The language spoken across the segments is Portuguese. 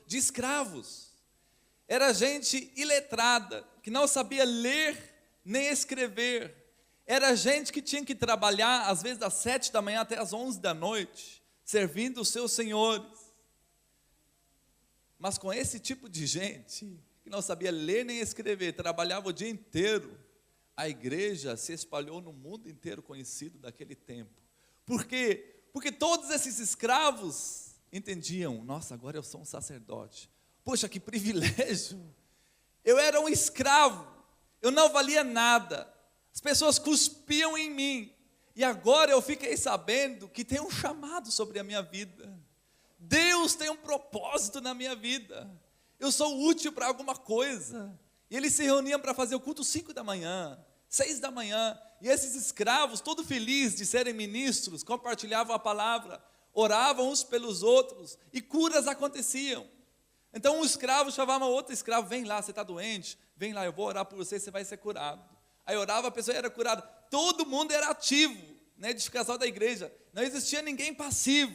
de escravos. Era gente iletrada, que não sabia ler nem escrever. Era gente que tinha que trabalhar, às vezes das 7 da manhã até as 11 da noite, servindo os seus senhores. Mas com esse tipo de gente, que não sabia ler nem escrever, trabalhava o dia inteiro, a igreja se espalhou no mundo inteiro conhecido daquele tempo. Por quê? Porque todos esses escravos entendiam: nossa, agora eu sou um sacerdote. Poxa, que privilégio! Eu era um escravo, eu não valia nada, as pessoas cuspiam em mim, e agora eu fiquei sabendo que tem um chamado sobre a minha vida. Deus tem um propósito na minha vida, eu sou útil para alguma coisa. E eles se reuniam para fazer o culto 5 da manhã, 6 da manhã, e esses escravos, todos felizes de serem ministros, compartilhavam a palavra, oravam uns pelos outros, e curas aconteciam. Então um escravo chamava outro escravo: vem lá, você está doente, vem lá, eu vou orar por você, você vai ser curado. Aí orava, a pessoa era curada. Todo mundo era ativo na edificação da igreja, não existia ninguém passivo.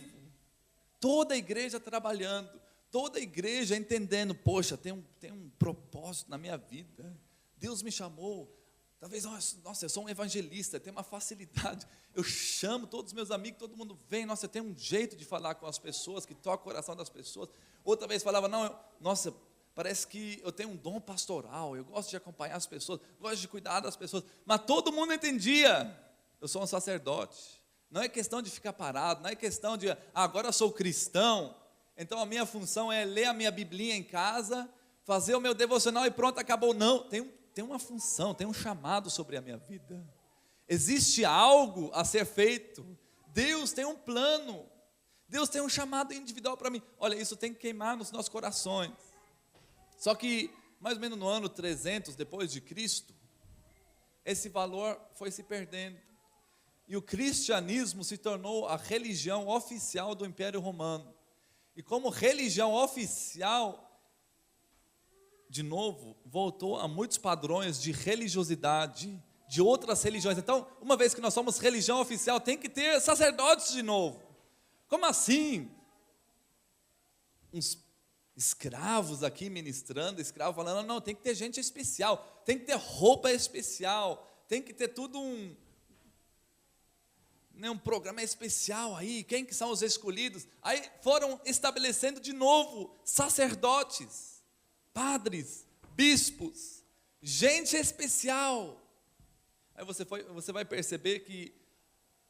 Toda a igreja trabalhando, toda a igreja entendendo: poxa, tem um propósito na minha vida, Deus me chamou. Talvez, nossa, eu sou um evangelista, tenho uma facilidade, eu chamo todos os meus amigos, todo mundo vem, nossa, eu tenho um jeito de falar com as pessoas, que toca o coração das pessoas. Outra vez falava: não, nossa, parece que eu tenho um dom pastoral, eu gosto de acompanhar as pessoas, gosto de cuidar das pessoas. Mas todo mundo entendia: eu sou um sacerdote. Não é questão de ficar parado, não é questão de, agora eu sou cristão, então a minha função é ler a minha Biblinha em casa, fazer o meu devocional e pronto, acabou. Não, tem uma função, tem um chamado sobre a minha vida. Existe algo a ser feito. Deus tem um plano, Deus tem um chamado individual para mim. Olha, isso tem que queimar nos nossos corações. Só que, mais ou menos no ano 300 depois de Cristo, esse valor foi se perdendo. E o cristianismo se tornou a religião oficial do Império Romano. E como religião oficial, de novo, voltou a muitos padrões de religiosidade, de outras religiões. Então, uma vez que nós somos religião oficial, tem que ter sacerdotes de novo. Como assim? Uns escravos aqui ministrando, escravo falando: não, tem que ter gente especial, tem que ter roupa especial, tem que ter tudo um programa especial aí, quem que são os escolhidos? Aí foram estabelecendo de novo sacerdotes, padres, bispos, gente especial. Aí você vai perceber que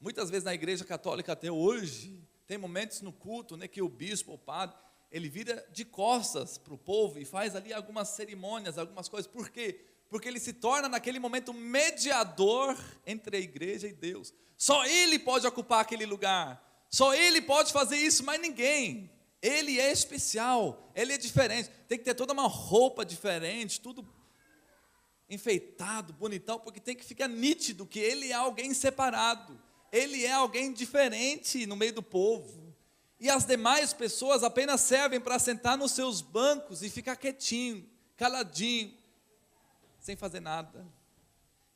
muitas vezes na igreja católica até hoje, tem momentos no culto, que o bispo, o padre, ele vira de costas para o povo e faz ali algumas cerimônias, algumas coisas. Por quê? Porque ele se torna naquele momento mediador entre a igreja e Deus. Só ele pode ocupar aquele lugar, só ele pode fazer isso, mas ninguém. Ele é especial, ele é diferente, tem que ter toda uma roupa diferente, tudo enfeitado, bonitão, porque tem que ficar nítido que ele é alguém separado, ele é alguém diferente no meio do povo. E as demais pessoas apenas servem para sentar nos seus bancos e ficar quietinho, caladinho, sem fazer nada.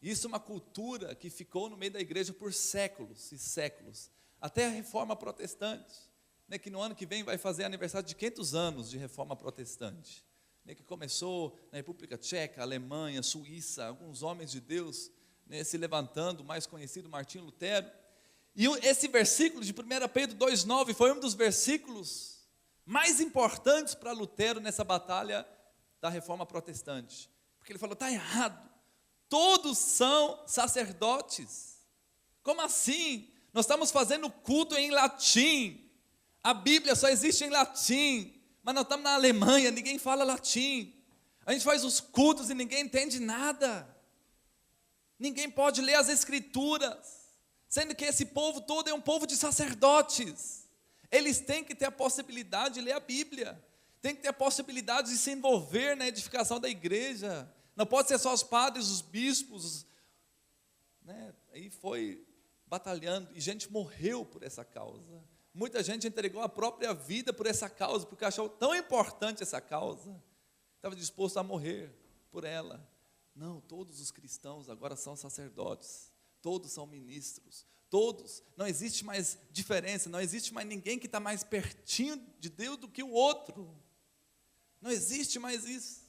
Isso é uma cultura que ficou no meio da igreja por séculos e séculos, até a Reforma Protestante, que no ano que vem vai fazer aniversário de 500 anos de Reforma Protestante, que começou na República Tcheca, Alemanha, Suíça, alguns homens de Deus se levantando, o mais conhecido, Martinho Lutero. E esse versículo de 1 Pedro 2,9 foi um dos versículos mais importantes para Lutero nessa batalha da Reforma Protestante, porque ele falou: está errado, todos são sacerdotes. Como assim? Nós estamos fazendo culto em latim, a Bíblia só existe em latim, mas nós estamos na Alemanha, ninguém fala latim, a gente faz os cultos e ninguém entende nada, ninguém pode ler as escrituras, sendo que esse povo todo é um povo de sacerdotes. Eles têm que ter a possibilidade de ler a Bíblia, tem que ter a possibilidade de se envolver na edificação da igreja. Não pode ser só os padres, os bispos, Aí foi batalhando, e gente morreu por essa causa. Muita gente entregou a própria vida por essa causa, porque achou tão importante essa causa, estava disposto a morrer por ela. Não, todos os cristãos agora são sacerdotes, todos são ministros, todos, não existe mais diferença, não existe mais ninguém que está mais pertinho de Deus do que o outro. Não existe mais isso.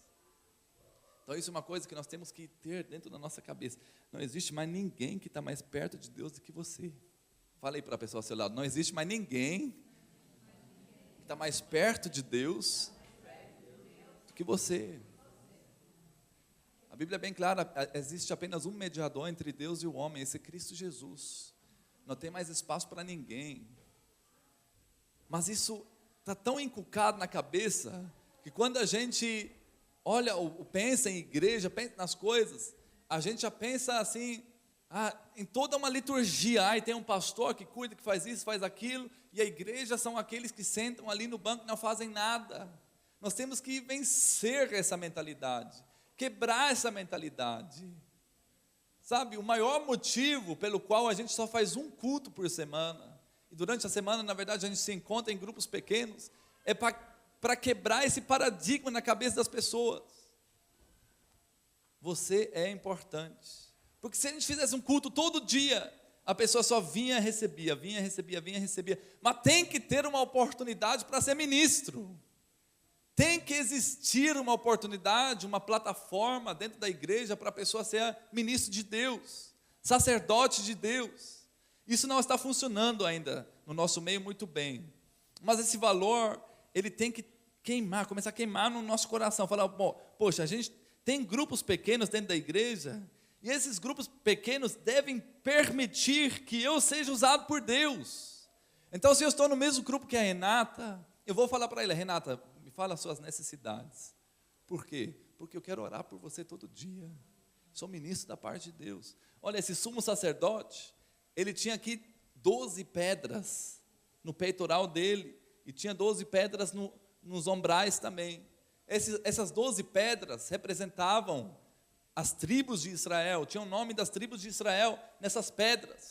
Então isso é uma coisa que nós temos que ter dentro da nossa cabeça. Não existe mais ninguém que está mais perto de Deus do que você. Falei para a pessoa ao seu lado, não existe mais ninguém que está mais perto de Deus do que você. A Bíblia é bem clara, existe apenas um mediador entre Deus e o homem, esse é Cristo Jesus. Não tem mais espaço para ninguém. Mas isso está tão inculcado na cabeça, que quando a gente olha, ou pensa em igreja, pensa nas coisas, a gente já pensa assim, em toda uma liturgia, tem um pastor que cuida, que faz isso, faz aquilo, e a igreja são aqueles que sentam ali no banco e não fazem nada. Nós temos que vencer essa mentalidade, quebrar essa mentalidade. Sabe, o maior motivo pelo qual a gente só faz um culto por semana, e durante a semana, na verdade, a gente se encontra em grupos pequenos, é para quebrar esse paradigma na cabeça das pessoas. Você é importante. Porque se a gente fizesse um culto todo dia, a pessoa só vinha e recebia, mas tem que ter uma oportunidade para ser ministro. Tem que existir uma oportunidade, uma plataforma dentro da igreja para a pessoa ser ministro de Deus, sacerdote de Deus. Isso não está funcionando ainda no nosso meio muito bem. Mas esse valor, ele tem que queimar, começar a queimar no nosso coração. Falar, poxa, a gente tem grupos pequenos dentro da igreja, e esses grupos pequenos devem permitir que eu seja usado por Deus. Então, se eu estou no mesmo grupo que a Renata, eu vou falar para ela, Renata, me fala as suas necessidades. Por quê? Porque eu quero orar por você todo dia. Sou ministro da parte de Deus. Olha, esse sumo sacerdote, ele tinha aqui 12 pedras no peitoral dele, e tinha 12 pedras nos ombrais também. Essas 12 pedras representavam as tribos de Israel, tinha o nome das tribos de Israel nessas pedras.